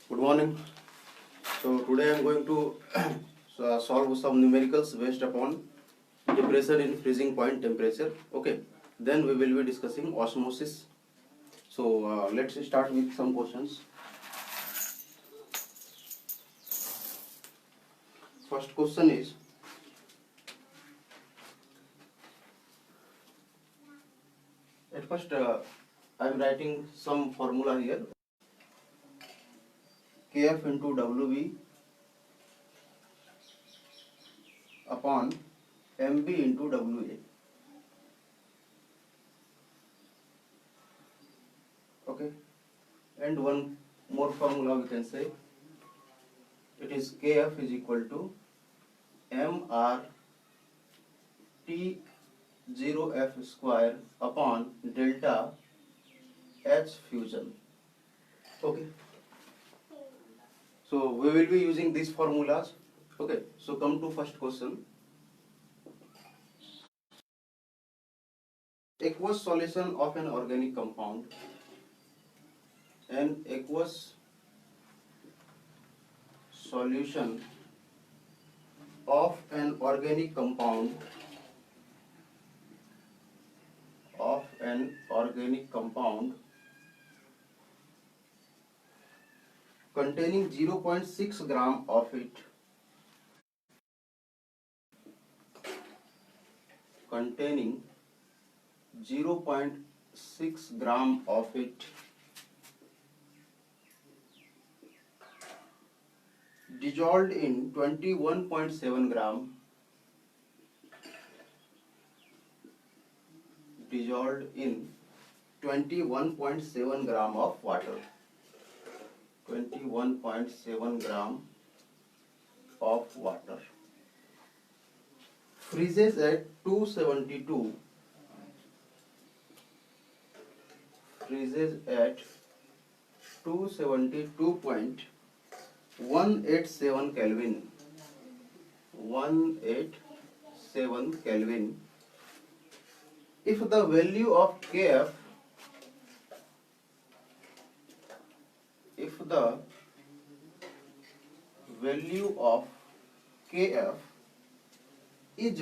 Good morning. So today I am going to solve some numericals based upon temperature in freezing point temperature. Okay. Then we will be discussing osmosis. So let's start with some questions. First question is, at first I am writing some formula here. Kf into Wb upon Mb into Wa. Okay. And one more formula we can say. It is Kf is equal to Mr T0F square upon delta H fusion. Okay. So we will be using these formulas. Okay. So come to first question. Aqueous solution of an organic compound. An aqueous solution of an organic compound containing 0.6 gram of it dissolved in 21.7 gram of water. 21.7 gram of water. Freezes at 272. Freezes at 272.187 Kelvin. 187 Kelvin. If the value of Kf is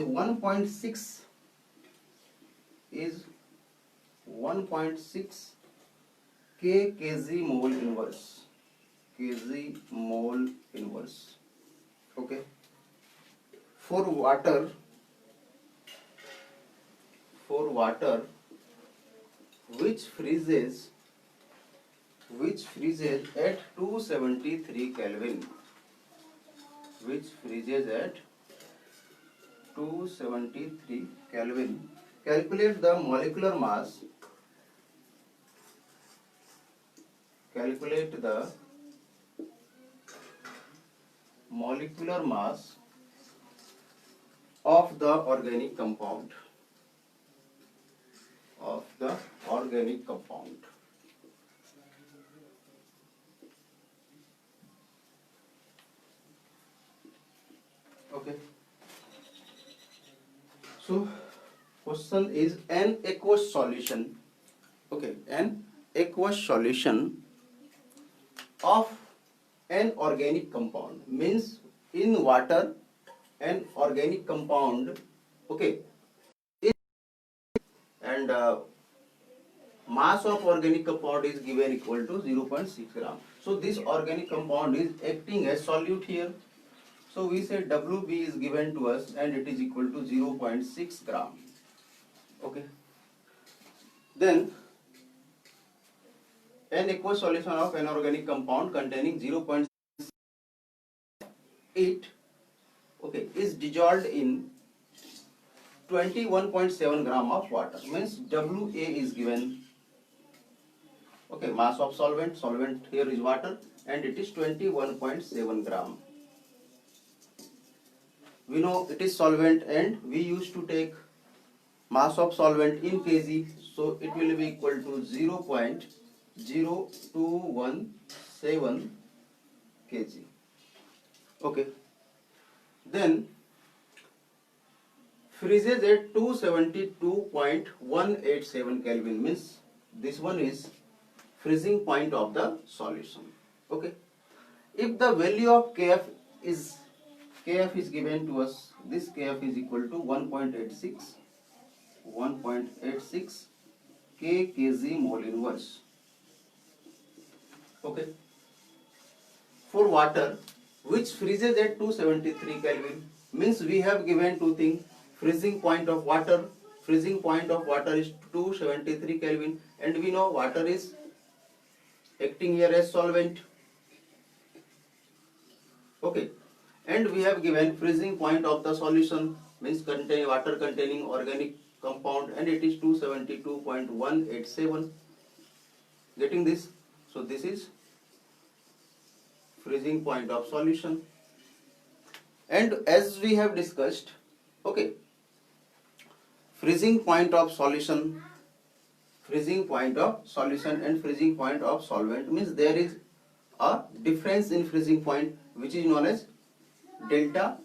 1.6 kg mole inverse. Okay. For water which freezes at 273 Kelvin. Calculate the molecular mass of the organic compound. Okay. So question is an aqueous solution. Okay, an aqueous solution of an organic compound means in water an organic compound. Okay, and mass of organic compound is given equal to 0.6 gram. So this organic compound is acting as solute here. So we say Wb is given to us and it is equal to 0.6 gram. Okay. Then an aqueous solution of an organic compound containing 0.8 is dissolved in 21.7 gram of water. Means Wa is given. Okay, mass of solvent here is water and it is 21.7 gram. We know it is solvent and we used to take mass of solvent in kg, so it will be equal to 0.0217 kg. Okay. Then freezes at 272.187 Kelvin means this one is freezing point of the solution. Okay. If the value of is given to us, this Kf is equal to 1.86 kg mole inverse. Okay. For water which freezes at 273 Kelvin, means we have given two things. Freezing point of water is 273 Kelvin, and we know water is acting here as solvent. Okay, and we have given freezing point of the solution, means water containing organic compound, and it is 272.187. Getting this? So this is freezing point of solution. And as we have discussed, okay, freezing point of solution and freezing point of solvent, means there is a difference in freezing point which is known as delta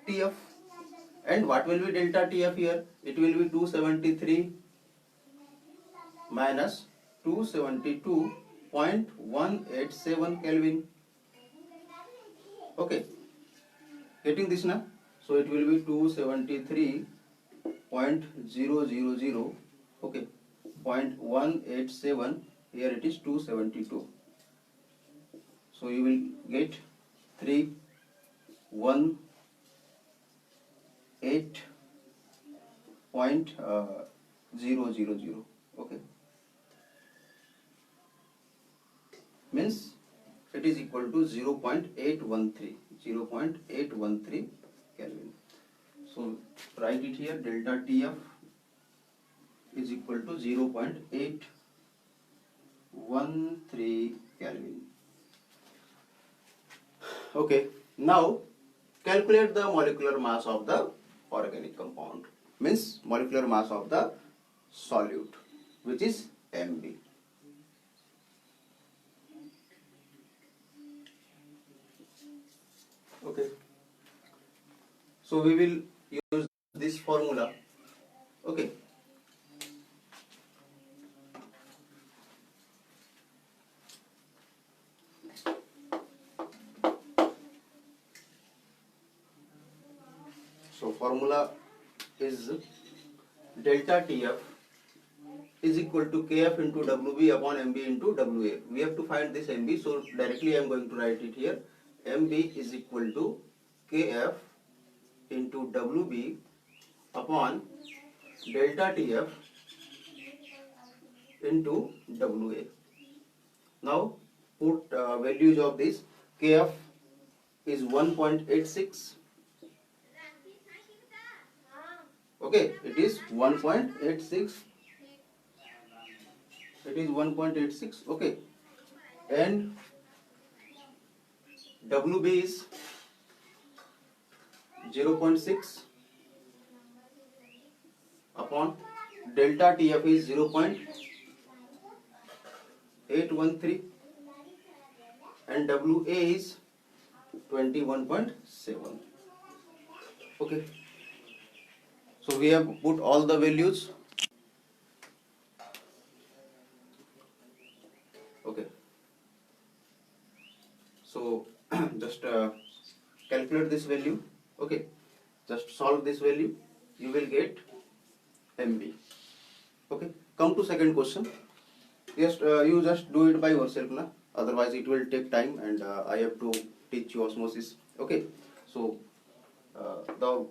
TF. And what will be delta TF here? It will be 273 minus 272.187 Kelvin. Okay, getting this now? So it will be 273.000, okay, 0.187, here it is 272. So you will get 318.000, okay, means it is equal to 0.813 Kelvin. So write it here, delta TF is equal to 0.813 Kelvin. Okay, now calculate the molecular mass of the organic compound, means molecular mass of the solute, which is Mb. Okay, so we will use this formula. Okay, so formula is delta TF is equal to Kf into Wb upon Mb into Wa. We have to find this Mb, so directly I am going to write it here. Mb is equal to Kf into Wb upon delta TF into Wa. Now put values of this. Kf is 1.86. Okay, it is 1.86. It is 1.86. Okay, and Wb is 0.6 upon delta TF is 0.813 and Wa is 21.7. Okay, so we have put all the values. Okay, so just calculate this value. Okay, just solve this value, you will get Mb. Okay, come to second question. Yes, you just do it by yourself na, otherwise it will take time, and I have to teach you osmosis. Okay, so the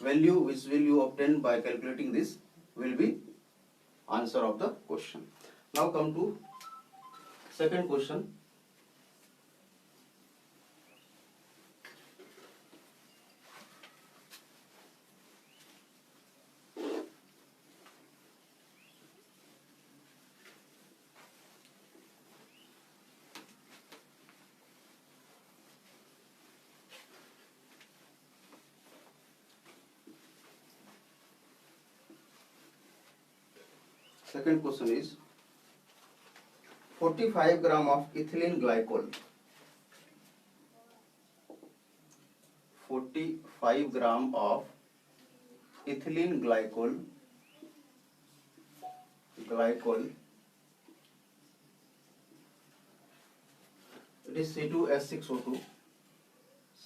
value which will you obtain by calculating this will be answer of the question. Now come to second question. Second question is 45 gram of ethylene glycol. 45 gram of ethylene glycol It is C2H6O2.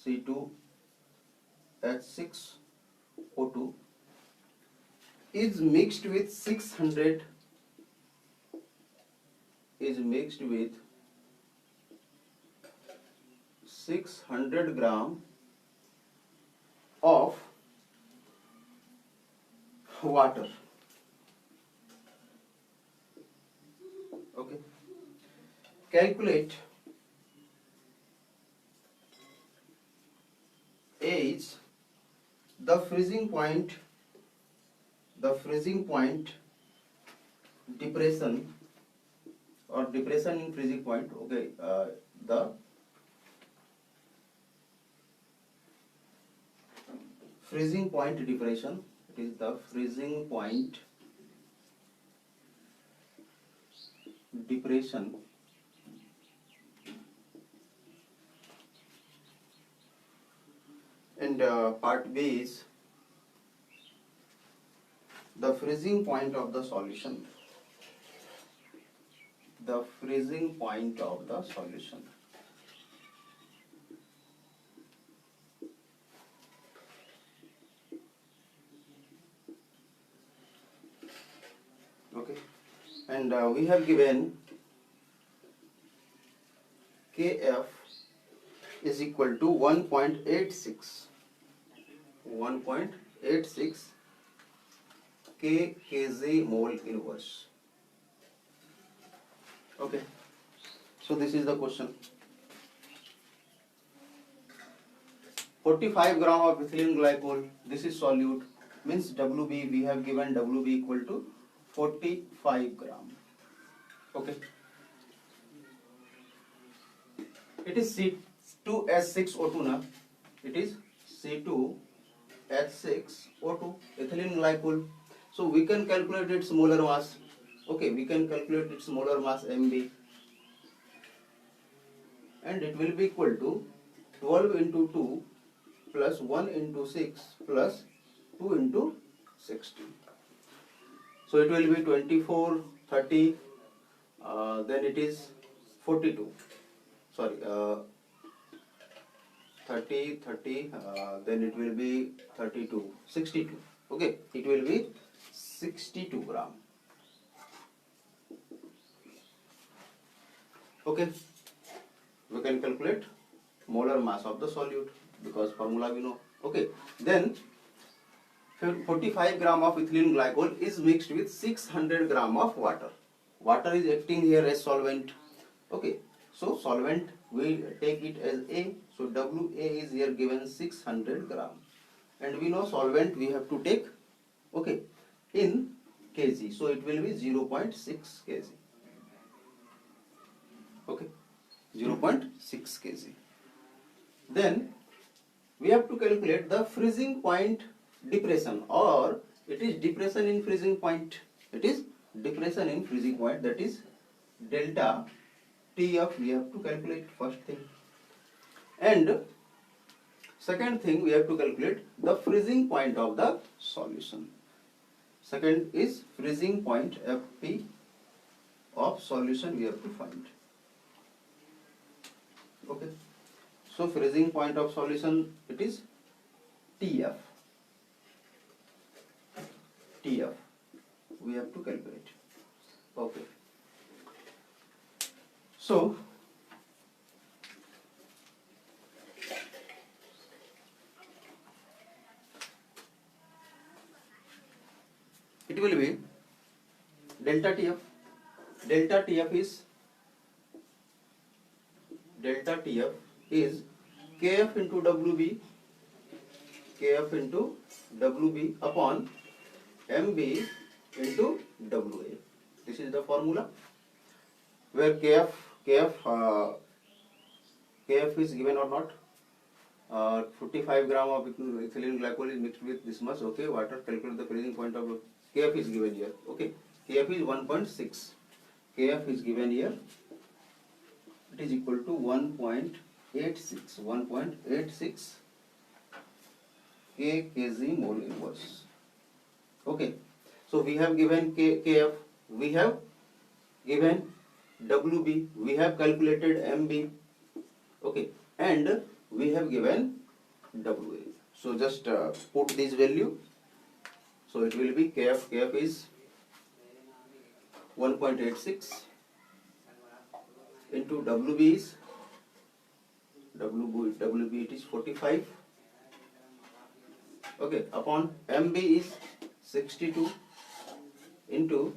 C2H6O2 is mixed with 600 gram of water. Okay. Calculate is the freezing point depression or depression in freezing point. Okay, the freezing point depression. It is the freezing point depression and part B is the freezing point of the solution. The freezing point of the solution. Okay, and we have given Kf is equal to 1.86 kg mole inverse. Okay, so this is the question. 45 gram of ethylene glycol, this is solute, means WB, we have given WB equal to 45 gram. Okay, it is C2H6O2 now. It is C2H6O2, ethylene glycol. So we can calculate its molar mass. Okay, we can calculate its molar mass MB, and it will be equal to 12 into 2 plus 1 into 6 plus 2 into 60. So it will be 24, 30, then it is 42. Sorry, 30, 30, then it will be 32, 62. Okay, it will be 62 gram. Okay, we can calculate molar mass of the solute because formula we know. Okay, then 45 gram of ethylene glycol is mixed with 600 gram of water. Water is acting here as solvent. Okay, so solvent we take it as A. So WA is here given 600 gram, and we know solvent we have to take, okay, in kg. So it will be 0.6 kg. Okay, 0.6 kg. Then we have to calculate the freezing point depression, or it is depression in freezing point. It is depression in freezing point, that is delta TF we have to calculate first thing. And second thing we have to calculate the freezing point of the solution. Second is freezing point FP of solution we have to find. Okay, so freezing point of solution, it is TF. TF we have to calculate. Okay, so it will be delta TF. Delta TF is Kf into WB, upon MB into WA. This is the formula where Kf is given or not. 45 gram of ethylene glycol is mixed with this much. Okay, water. Calculate the freezing point of Kf is given here. Okay, Kf is 1.6. Kf is given here. It is equal to 1.86 kg mole inverse. Okay, so we have given Kf, we have given WB, we have calculated MB. Okay, and we have given WA. So just put this value. So it will be KF is 1.86 into WB is WB it is 45. Okay, upon MB is 62 into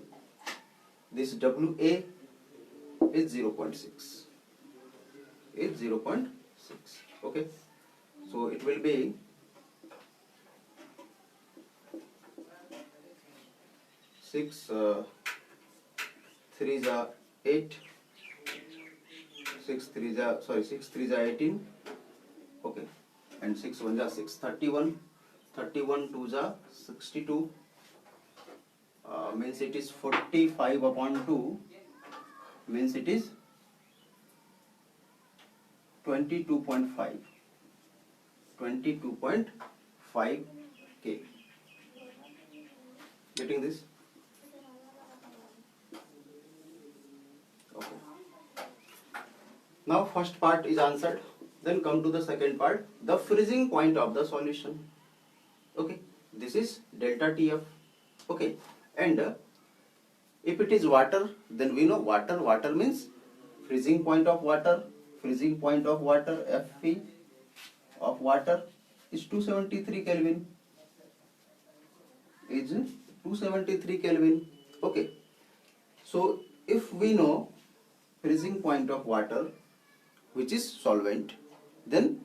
this WA is 0.6. Is 0.6. Okay, so it will be 6 3 are 8, 6 3 are 18. Okay, and 6 1 are 6, 31, 31 2 are 62. Means it is 45 upon 2, means it is 22.5 K. Getting this? Okay. Now first part is answered. Then come to the second part, the freezing point of the solution. Okay, this is delta TF. Okay, and if it is water, then we know water means freezing point of water. Freezing point of water, Fp of water is 273 Kelvin. Is 273 Kelvin. Okay, so if we know freezing point of water, which is solvent, then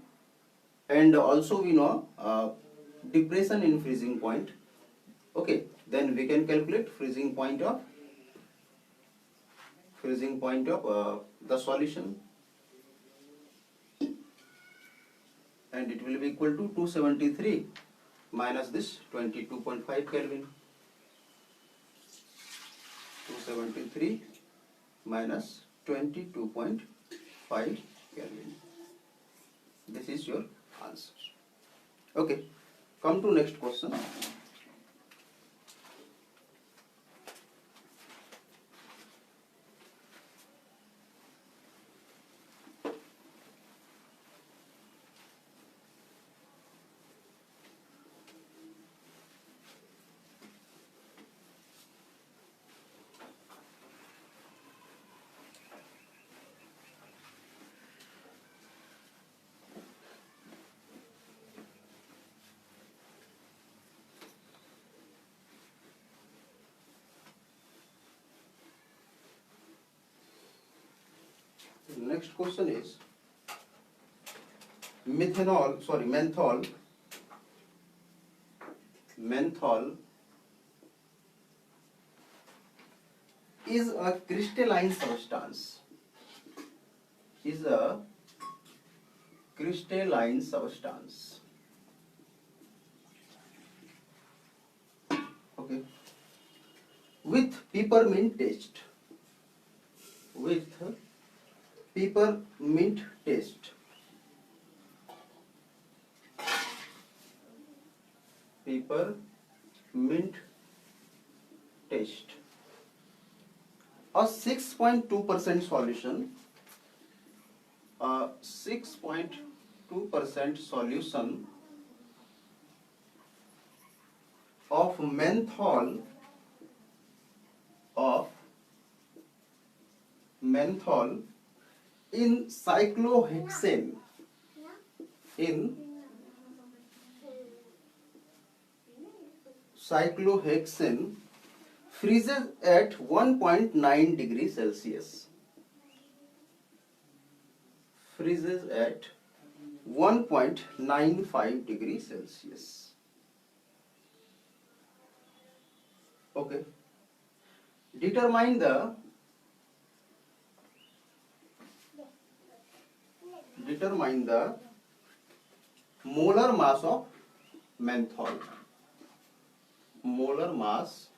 and also we know depression in freezing point. Okay, then we can calculate freezing point of the solution, and it will be equal to 273 minus this 22.5 Kelvin. 273 minus 22.5 Kelvin. This is your answer. Okay, come to next question. Next question is menthol is a crystalline substance. Okay, with peppermint taste. Peppermint taste. A 6.2% solution. A 6.2% solution of menthol in cyclohexane freezes at 1.9 degrees Celsius. Freezes at 1.95 degrees Celsius. Okay. Determine the molar mass of menthol. Molar mass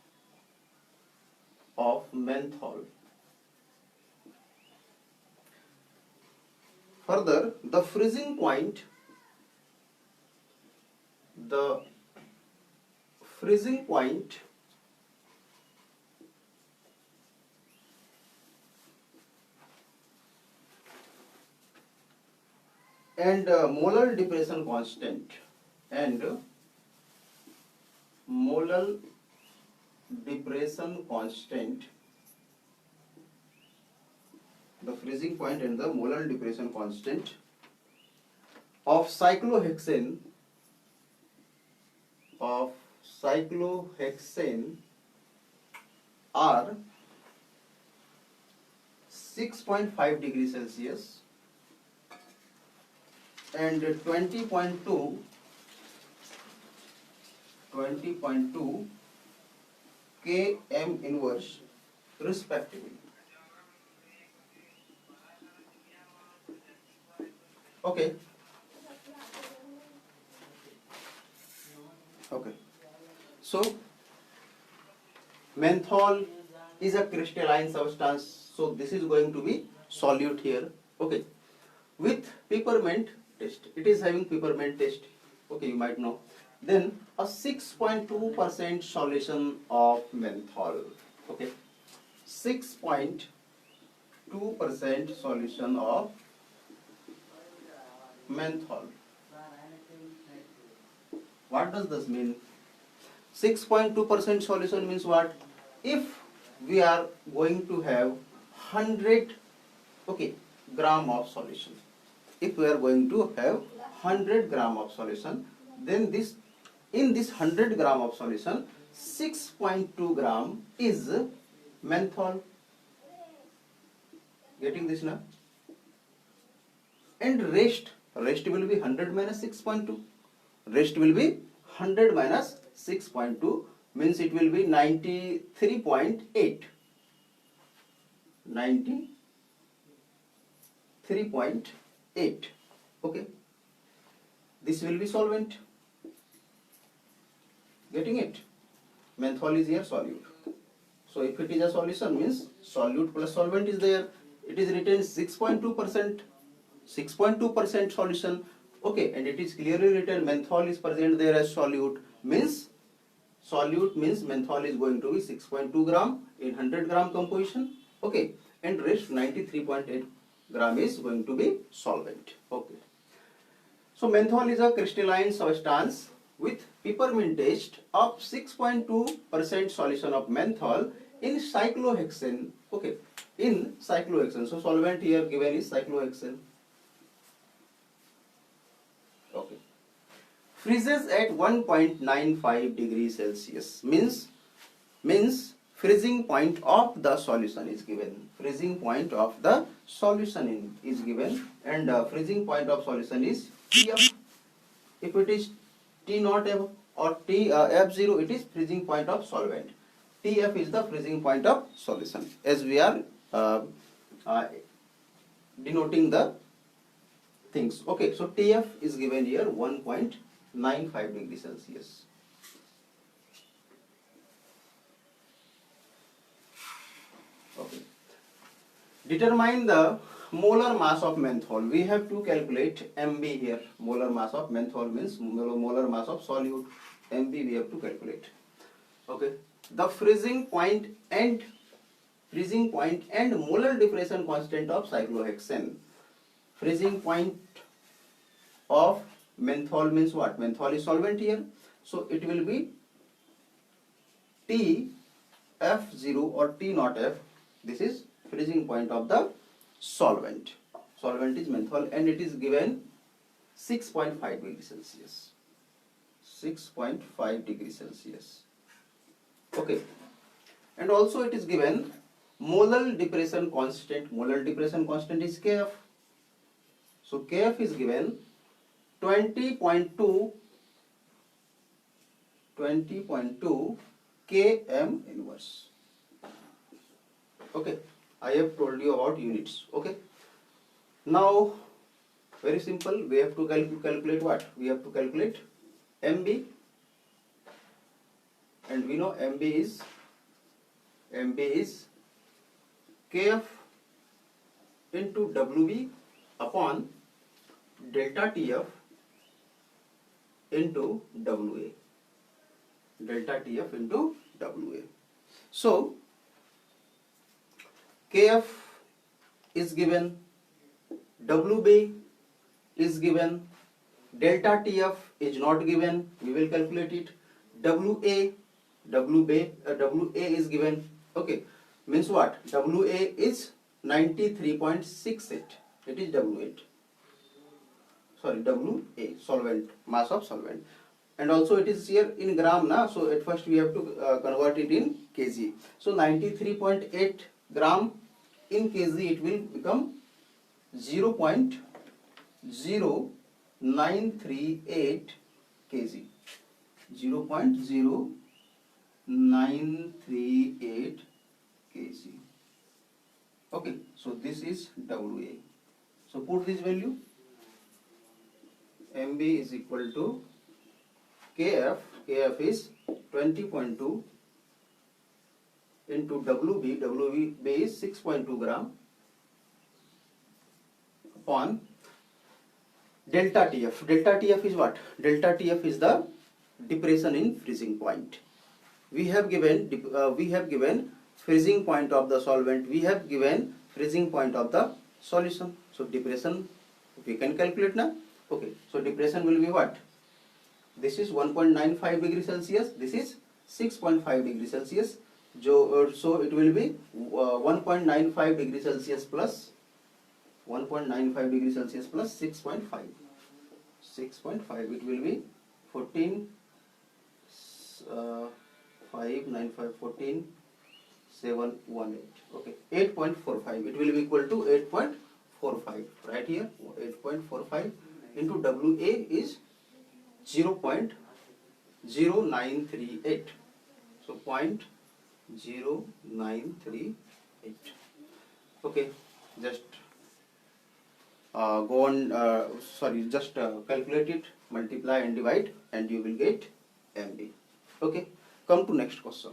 of menthol. Further, the freezing point and molar depression constant and molar depression constant, the freezing point and the molar depression constant of cyclohexane are 6.5 degrees Celsius and 20.2 km inverse respectively. Okay. Okay. So menthol is a crystalline substance, so this is going to be solute here. Okay. With peppermint taste, it is having peppermint taste. Okay, you might know. Then a 6.2% solution of menthol. Okay, 6.2% solution of menthol. What does this mean? 6.2% solution means what? If we are going to have 100 gram of solution, if we are going to have 100 gram of solution, then in this 100 gram of solution, 6.2 gram is menthol. Getting this now? And rest will be 100 minus 6.2. Rest will be 100 minus 6.2, means it will be 93.8. 93.8. Okay. This will be solvent. Getting it? Menthol is here solute. So if it is a solution, means solute plus solvent is there. It is written 6.2%. 6.2% solution. Okay, and it is clearly written menthol is present there as solute. Means menthol is going to be 6.2 gram in 100 gram composition. Okay, and rest 93.8 gram is going to be solvent. Okay. So menthol is a crystalline substance with peppermint taste of 6.2% solution of menthol in cyclohexane. Okay, in cyclohexane. So solvent here given is cyclohexane. Okay. Freezes at 1.95 degrees Celsius, means freezing point of the solution is given. Freezing point of the solution is given, and freezing point of solution is TF. If it is T naught F or F0, it is freezing point of solvent. TF is the freezing point of solution, as we are denoting the things. Okay, so TF is given here 1.95 degrees Celsius. Okay. Determine the molar mass of menthol. We have to calculate MB here. Molar mass of menthol means molar mass of solute. MB we have to calculate. Okay. The freezing point and molar depression constant of cyclohexane. Freezing point of menthol means what? Menthol is solvent here. So it will be TF0 or T naught F. This is freezing point of the solvent. Solvent is menthol, and it is given 6.5 degrees Celsius. 6.5 degrees Celsius. Okay. And also it is given molar depression constant. Molar depression constant is Kf. So Kf is given 20.2 km inverse. Okay, I have told you about units. Okay, now very simple, we have to calculate what? We have to calculate MB, and we know MB is Kf into WB upon delta TF into WA. Delta TF into WA. So Kf is given, WB is given, delta TF is not given, we will calculate it. WA is given. Okay, means what? WA is 93.68. It is WA solvent, mass of solvent, and also it is here in gram na, so at first we have to convert it in kg. So 93.8 gram in kg, it will become 0.0938 kg. 0.0938 kg. Okay, so this is WA. So put this value. MB is equal to KF. KF is 20.2 into WB. WB is 6.2 gram upon delta TF. Delta TF is what? Delta TF is the depression in freezing point. We have given freezing point of the solvent. We have given freezing point of the solution. So depression we can calculate now. Okay. So depression will be what? This is 1.95 degree Celsius. This is 6.5 degree Celsius. So it will be 1.95 degree Celsius plus 1.95 degree Celsius plus 6.5. 6.5. It will be 14. 5, 9, 5, 14, 7, 1, 8. Okay, 8.45. It will be equal to 8.45. Right here, 8.45 into WA is 0.0938. So 0.0938. Okay, just go on. Just calculate it, multiply and divide, and you will get MB. Okay, come to next question.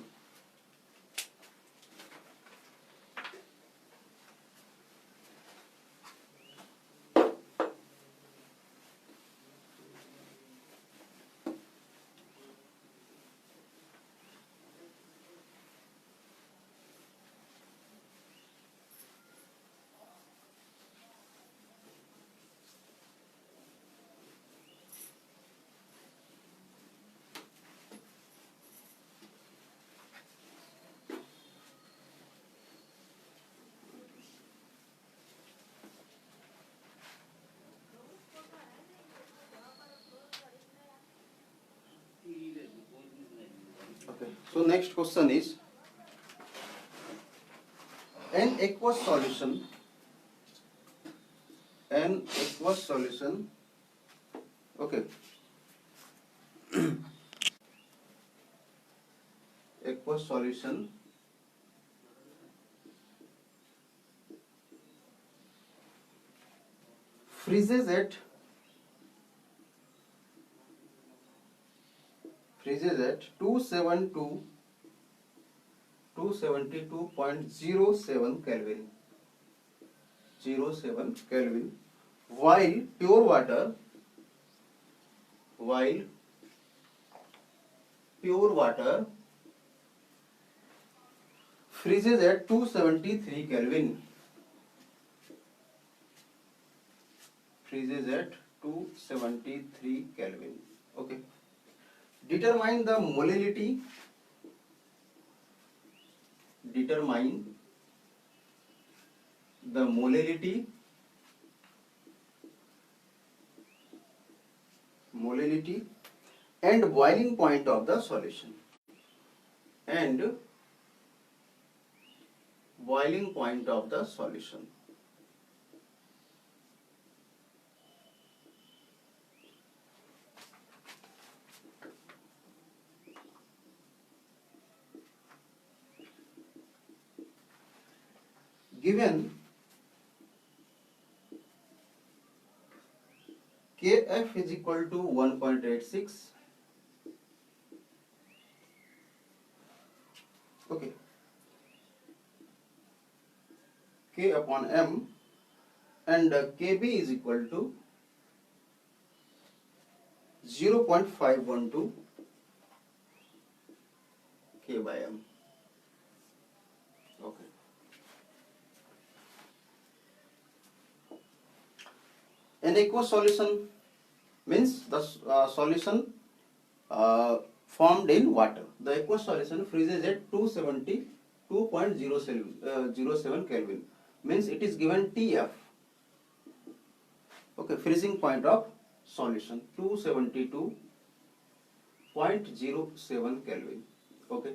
Okay, so next question is an aqueous solution. Okay, aqueous solution freezes at 272.07 Kelvin, 07 Kelvin, while pure water freezes at 273 Kelvin. Freezes at 273 Kelvin. Okay. Determine the molality. Determine the molality and boiling point of the solution. And boiling point of the solution. Given Kf is equal to 1.86. Okay. K upon M, and Kb is equal to 0.512 K by M. Okay. An aqueous solution means the solution formed in water. The aqueous solution freezes at 272.07 Kelvin. Means it is given TF. Okay, freezing point of solution 272.07 Kelvin. Okay.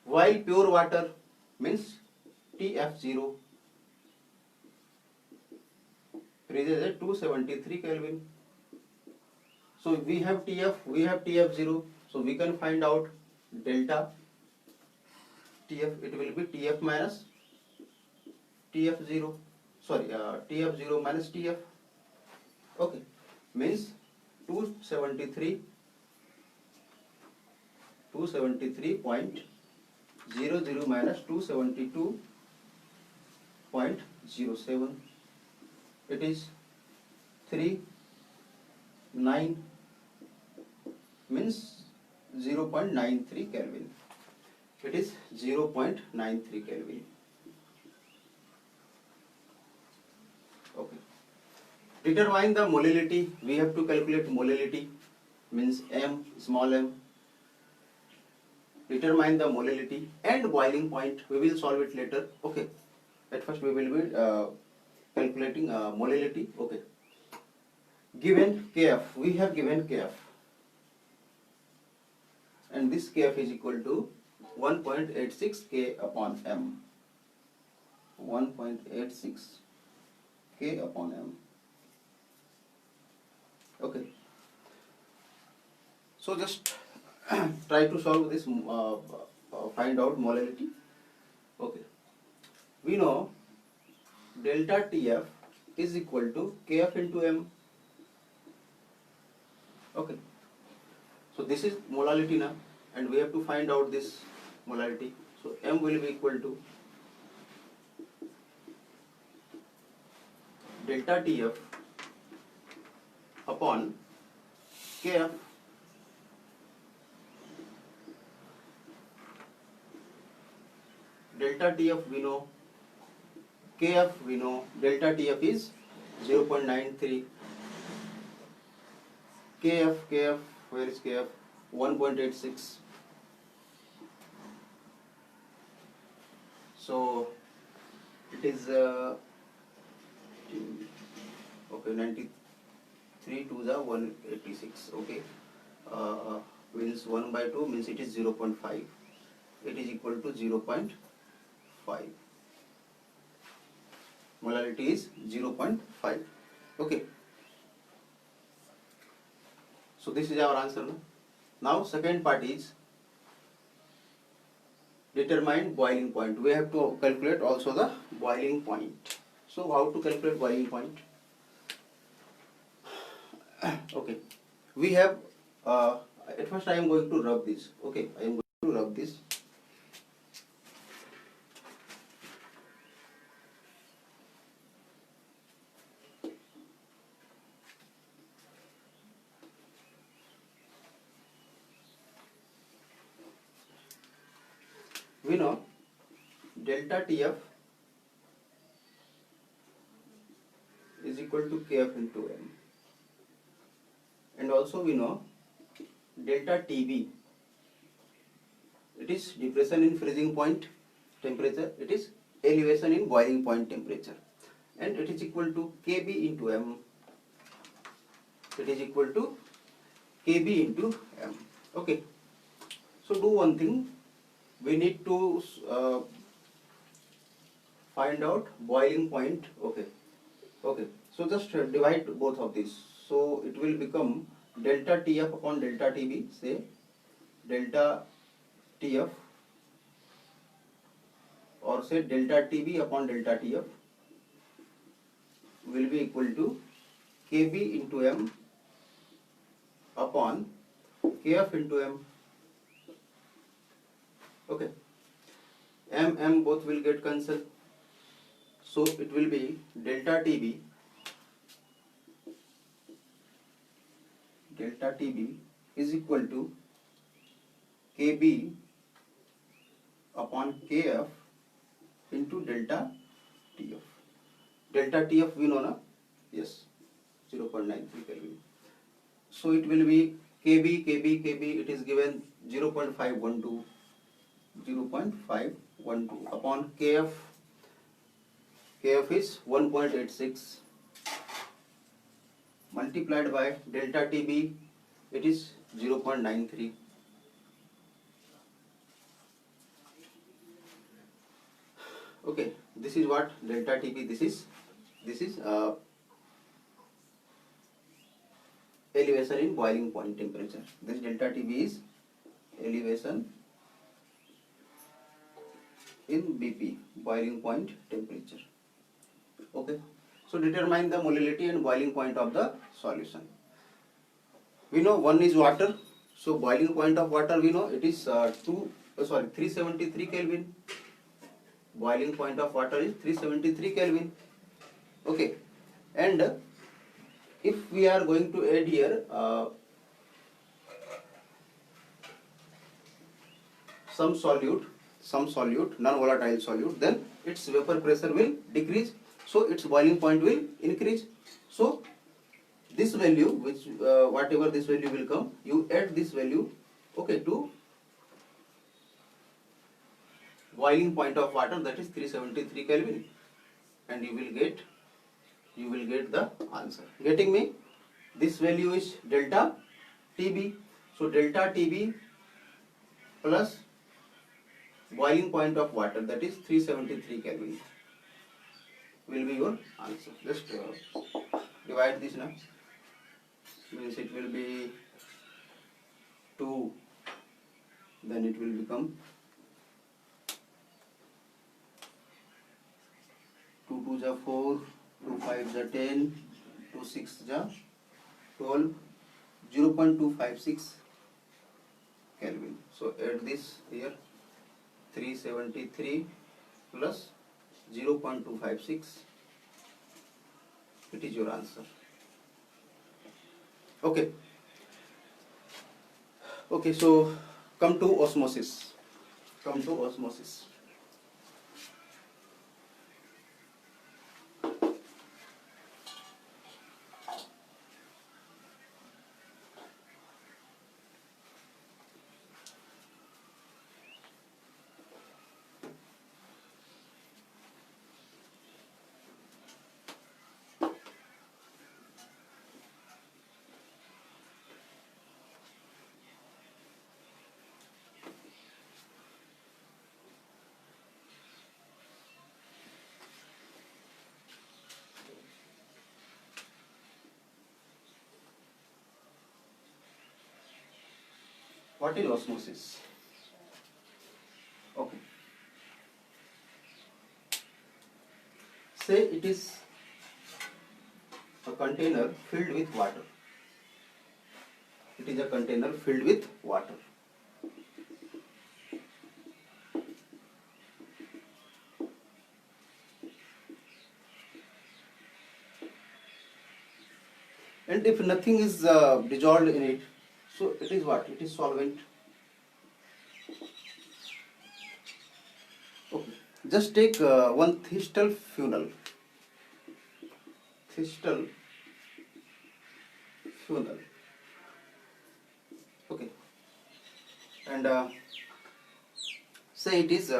While pure water means TF0 freezes at 273 Kelvin. So we have TF, we have TF0. So we can find out delta TF. It will be TF minus TF0. Sorry, TF0 minus TF. Okay, means 273.00 minus 272.07. It is 39 means 0.93 Kelvin. It is 0.93 Kelvin. Okay. Determine the molality. We have to calculate molality, means m, small m. Determine the molality and boiling point. We will solve it later. Okay. At first we will be calculating molality. Okay. Given Kf, we have given Kf, and this Kf is equal to 1.86 K upon m. 1.86 K upon m. Okay. So just try to solve this, find out molality. Okay. We know delta TF is equal to Kf into m. Okay. So this is molality now, and we have to find out this molality. So m will be equal to delta TF upon Kf. Delta TF we know, Kf we know. Delta TF is 0.93. Kf, where is Kf? 1.86. So it is okay, 93 to the 186. Okay, means 1 by 2 means it is 0.5. It is equal to 0.5. Molality is 0.5. Okay. So this is our answer. Now second part is determine boiling point. We have to calculate also the boiling point. So how to calculate boiling point? Okay. We have at first I am going to rub this. Okay, I am going to rub this. We know delta TF is equal to Kf into m, and also we know delta TB, it is depression in freezing point temperature, it is elevation in boiling point temperature, and it is equal to Kb into m. It is equal to Kb into m. Okay. So do one thing. We need to find out boiling point. Okay. Okay. So just divide both of these. So it will become delta TF upon delta TB. Say delta TF, or say delta TB upon delta TF will be equal to Kb into m upon Kf into m. Okay. M both will get cancelled. So it will be delta TB is equal to Kb upon Kf into delta TF. Delta TF we know na? Yes. 0.93 Kelvin. So it will be Kb, it is given 0.512, 0.512 upon Kf, Kf is 1.86 multiplied by delta Tb, it is 0.93. Okay, this is what delta Tb, this is elevation in boiling point temperature. This delta Tb is elevation in BP, boiling point temperature. Okay, so determine the molality and boiling point of the solution. We know one is water, so boiling point of water we know it is 373 Kelvin. Boiling point of water is 373 Kelvin. Okay, and if we are going to add here some solute, non-volatile solute, then its vapor pressure will decrease, so its boiling point will increase. So this value, which whatever this value will come, you add this value, okay, to boiling point of water, that is 373 Kelvin, and you will get the answer. Getting me? This value is delta Tb. So delta Tb plus boiling point of water, that is 373 Kelvin, will be your answer. Just divide this now. Means it will be 2, then it will become 2 2 ja 4, 2 5 ja 10, 2 6 ja 12, 0.256 Kelvin. So add this here, 373 plus 0.256, it is your answer. Okay. Okay, so come to osmosis. What is osmosis? Okay. Say it is a container filled with water. It is a container filled with water. And if nothing is dissolved in it, so it is what? It is solvent. Okay. Just take one thistle funnel. Okay. And say it is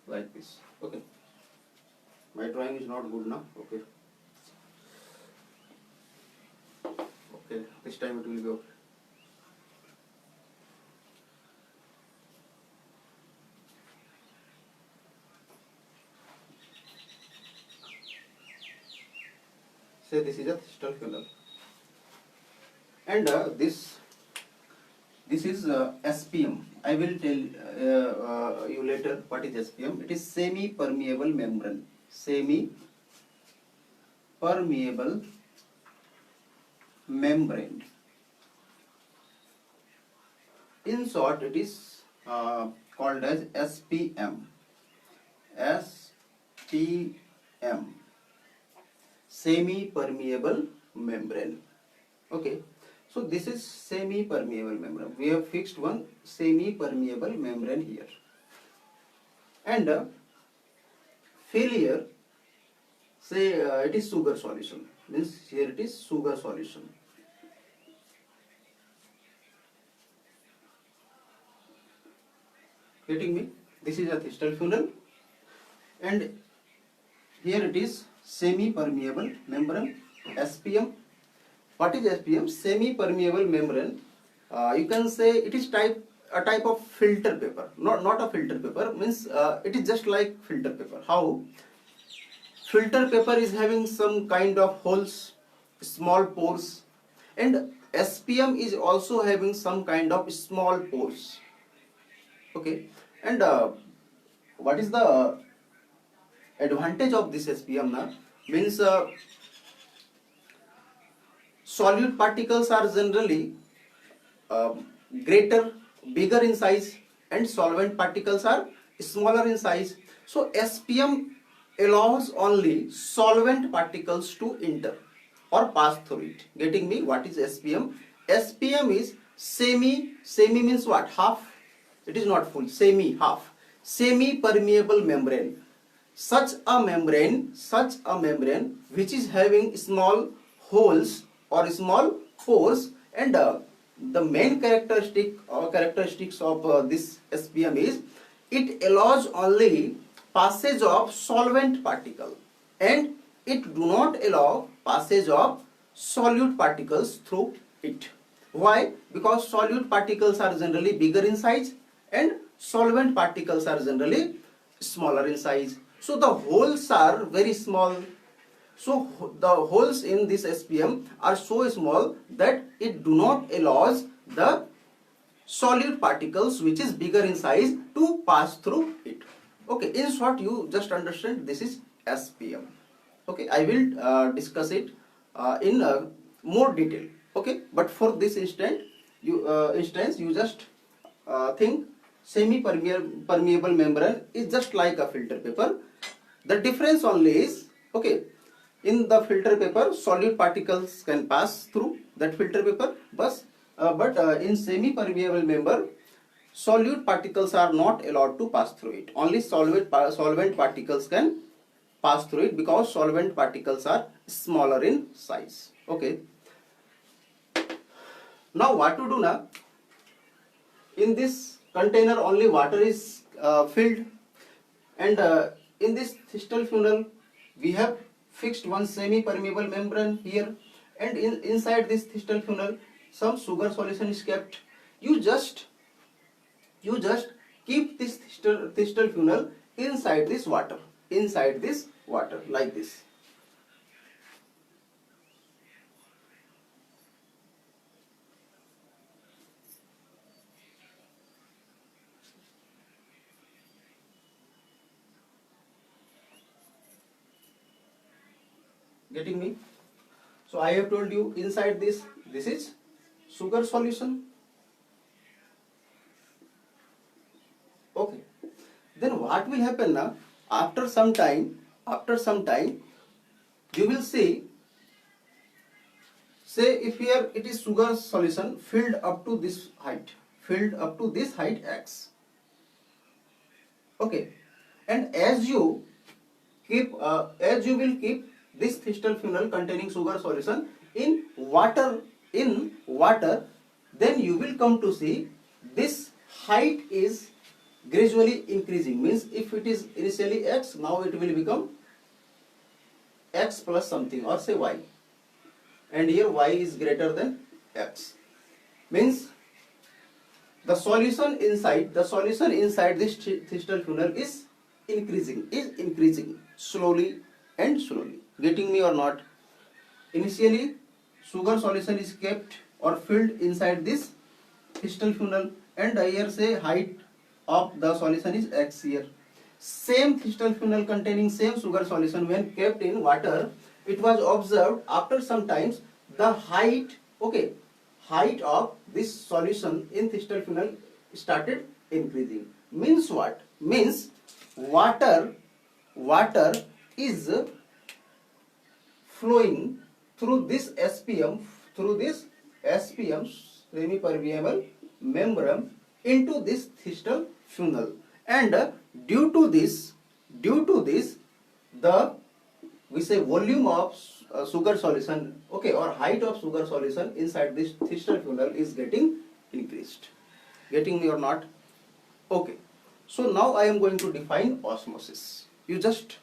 like this. Okay. My drawing is not good now. Okay. Okay. This time it will be okay. Say this is a thistle funnel, and this is SPM. I will tell you later what is SPM. It is semi-permeable membrane. Semi-permeable permeable membrane. In short, it is called as SPM. SPM, semi-permeable membrane. Okay, so this is semi-permeable membrane. We have fixed one semi-permeable membrane here. And failure, say it is sugar solution. Means here it is sugar solution. Getting me? This is a thistle funnel, and here it is semi-permeable membrane, SPM. What is SPM? Semi-permeable membrane. You can say it is a type of filter paper. Not a filter paper. Means it is just like filter paper. How? Filter paper is having some kind of holes, small pores, and SPM is also having some kind of small pores. Okay, and what is the advantage of this SPM now? Means solute particles are generally bigger in size, and solvent particles are smaller in size. So SPM allows only solvent particles to enter or pass through it. Getting me? What is SPM? SPM is semi means what? Half. It is not full. Half. Semi-permeable membrane. Such a membrane which is having small holes or small pores, and the main characteristics of this SPM is it allows only passage of solvent particle, and it do not allow passage of solute particles through it. Why? Because solute particles are generally bigger in size and solvent particles are generally smaller in size. So the holes are very small. So the holes in this SPM are so small that it do not allows the solute particles which is bigger in size to pass through it. Okay, in short, you just understand this is SPM. Okay, I will discuss it in more detail. Okay, but for this instance you just think semi-permeable membrane is just like a filter paper. The difference only is, okay, in the filter paper solute particles can pass through that filter paper, but in semi-permeable membrane solute particles are not allowed to pass through it. Only solvent particles can pass through it, because solvent particles are smaller in size. Okay, now what to do now? In this container only water is filled, and in this thistle funnel we have fixed one semi-permeable membrane here, and inside this thistle funnel some sugar solution is kept. You just keep this thistle funnel inside this water like this. Getting me? So I have told you inside this is sugar solution. Okay, then what will happen now? After some time you will see, say if here it is sugar solution filled up to this height X. Okay, and as you will keep this thistle funnel containing sugar solution in water, then you will come to see this height is gradually increasing. Means if it is initially X, now it will become X plus something, or say Y, and here Y is greater than X. Means the solution inside this thistle funnel is increasing slowly. Getting me or not? Initially sugar solution is kept or filled inside this thistle funnel, and here say height of the solution is X here. Same thistle funnel containing same sugar solution when kept in water, it was observed after some times the height, okay, height of this solution in thistophenol started increasing. Means what? Means water is flowing through this SPM, semi-permeable membrane into this thistophenol, and due to this the we say volume of sugar solution, okay, or height of sugar solution inside this thistophenol is getting increased. Getting me or not? Okay. So now I am going to define osmosis. You just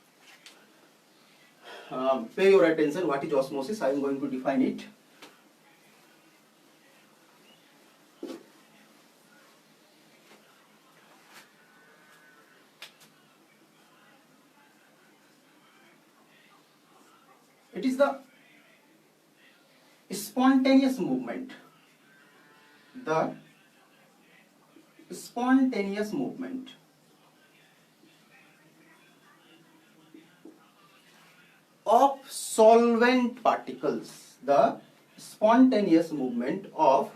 pay your attention. What is osmosis? I am going to define it. It is the spontaneous movement. The spontaneous movement of solvent particles. The spontaneous movement of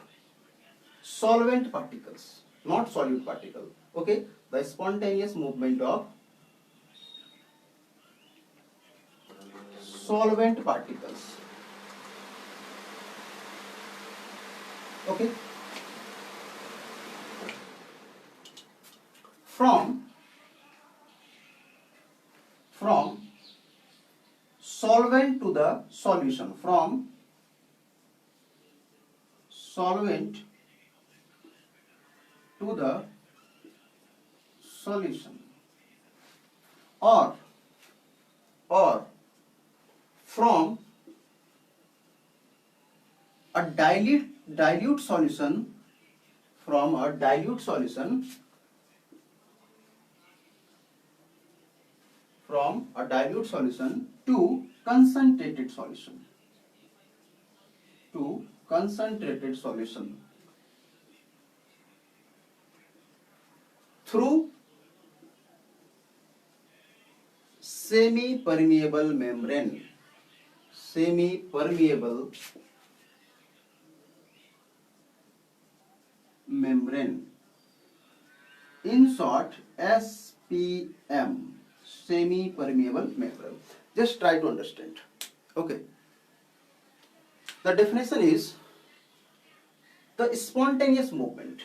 solvent particles, not solute particle. Okay, the spontaneous movement of solvent particles. Okay, from solvent to the solution, from solvent to the solution, or from a dilute solution, from a dilute solution to concentrated solution, through semi-permeable membrane. Semi-permeable membrane, in short SPM, semi-permeable membrane. Just try to understand. Okay, the definition is the spontaneous movement.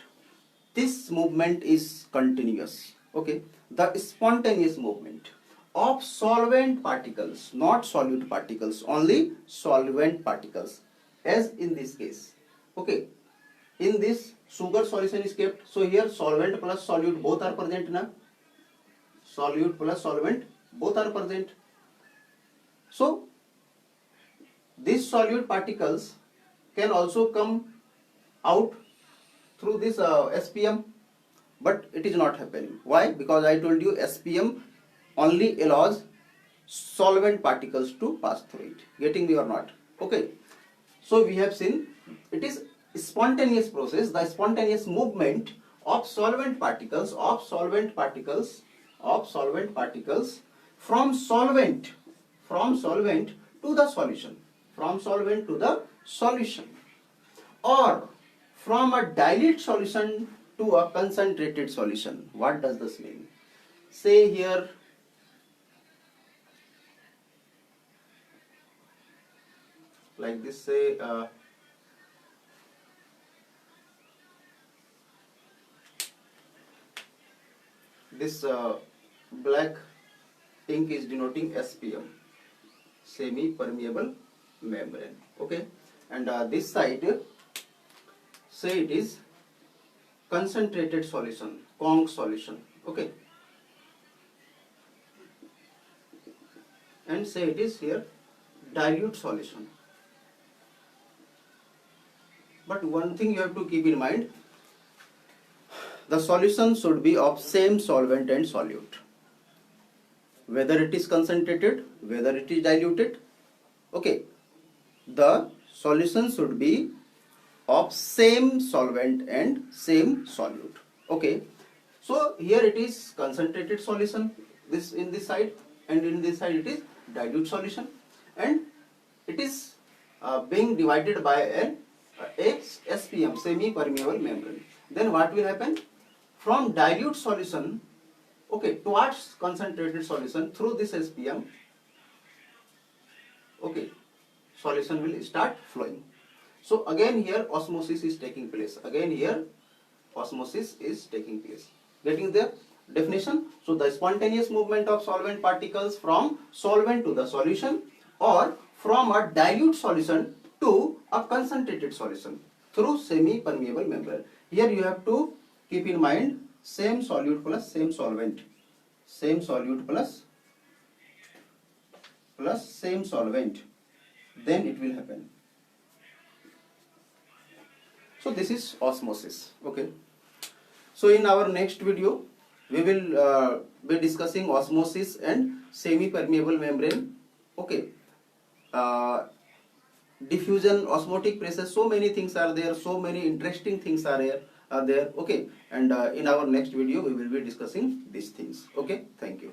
This movement is continuous. Okay, the spontaneous movement of solvent particles, not solute particles, only solvent particles, as in this case. Okay, in this sugar solution is kept, so here solvent plus solute both are present na, solute plus solvent both are present. So these solute particles can also come out through this SPM, but it is not happening. Why? Because I told you SPM only allows solvent particles to pass through it. Getting me or not? Okay, so we have seen it is spontaneous process, the spontaneous movement of solvent particles from solvent to the solution, or from a dilute solution to a concentrated solution. What does this mean? Say here like this, say this black ink is denoting SPM, semi-permeable membrane. Okay, and this side, say it is concentrated solution, conc solution. Okay, and say it is here dilute solution. But one thing you have to keep in mind, the solution should be of same solvent and solute, whether it is concentrated, whether it is diluted. Okay, the solution should be of same solvent and same solute. Okay, so here it is concentrated solution, this in this side, and in this side it is dilute solution, and it is being divided by an SPM, semi-permeable membrane. Then what will happen? From dilute solution, okay, towards concentrated solution through this SPM, okay, solution will start flowing. So again here osmosis is taking place. Again here osmosis is taking place. Getting the definition? So the spontaneous movement of solvent particles from solvent to the solution, or from a dilute solution to a concentrated solution through semi-permeable membrane. Here you have to keep in mind same solute plus same solvent. Same solute plus same solvent. Then it will happen. So this is osmosis. Okay. So in our next video, we will be discussing osmosis and semi-permeable membrane. Okay. Diffusion, osmotic pressure, so many things are there, so many interesting things are there. Okay. And in our next video, we will be discussing these things. Okay. Thank you.